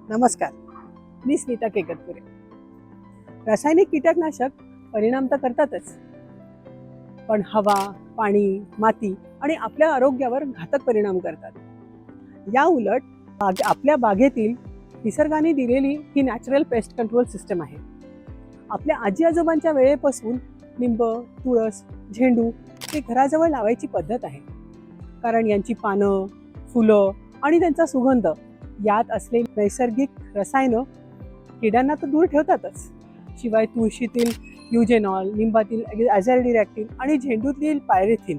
नमस्कार, मी स्मिता केकतपुरे. रासायनिक कीटकनाशक परिणाम तर करतातच, पण हवा, पाणी, माती आणि आपल्या आरोग्यावर घातक परिणाम करतात. या उलट आपल्या बागेतील निसर्गाने दिलेली ही नॅचरल पेस्ट कंट्रोल सिस्टम आहे. आपल्या आजी आजोबांच्या वेळेपासून लिंब, तुळस, झेंडू हे घराजवळ लावायची पद्धत आहे. कारण यांची पानं, फुलं आणि त्यांचा सुगंध यात असलेली नैसर्गिक रसायनं किड्यांना तर दूर ठेवतातच. शिवाय तुळशीतील युजेनॉल, लिंबातील ॲझॅल्डिरॅक्टिन आणि झेंडूतील पायरेथिन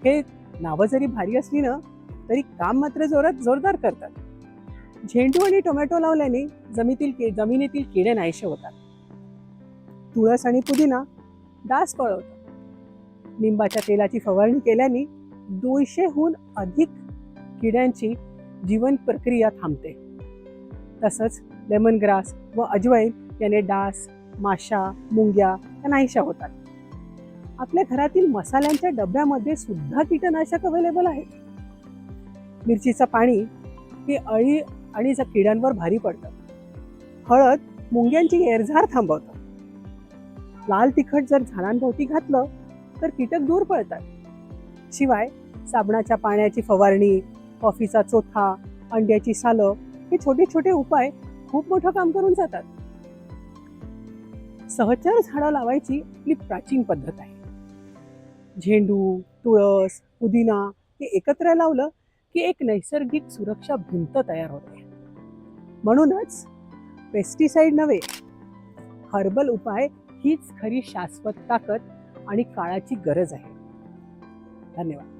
हे नावं जरी भारी असली ना तरी काम मात्र जोरदार करतात. झेंडू आणि टोमॅटो लावल्याने जमिनीतील किडे नाहीसे होतात. तुळस आणि पुदिना डास पळवतात. लिंबाच्या तेलाची फवारणी केल्याने 200हून अधिक किड्यांची जीवन प्रक्रिया थांबते. तसंच लेमन ग्रास व अजवाईन याने डास, माशा, मुंग्या या नाहीशा होतात. आपल्या घरातील मसाल्यांच्या डब्यामध्ये सुद्धा कीटकनाशक अवेलेबल आहे. मिरचीचं पाणी हे अळी आणि किड्यांवर भारी पडतं. हळद मुंग्यांची येरझार थांबवतं. लाल तिखट जर झाडांभोवती घातलं तर कीटक दूर पळतात. शिवाय साबणाच्या पाण्याची फवारणी, कॉफीचा चोथा, अंड्याची सालं हे छोटे छोटे उपाय खूप मोठं काम करून जातात. सहचर झाडं लावायची आपली प्राचीन पद्धत आहे. झेंडू, तुळस, पुदिना हे एकत्र लावलं की एक नैसर्गिक सुरक्षा भिंत तयार होते. म्हणूनच पेस्टिसाइड नव्हे, हर्बल उपाय हीच खरी शाश्वत ताकद आणि काळाची गरज आहे. धन्यवाद.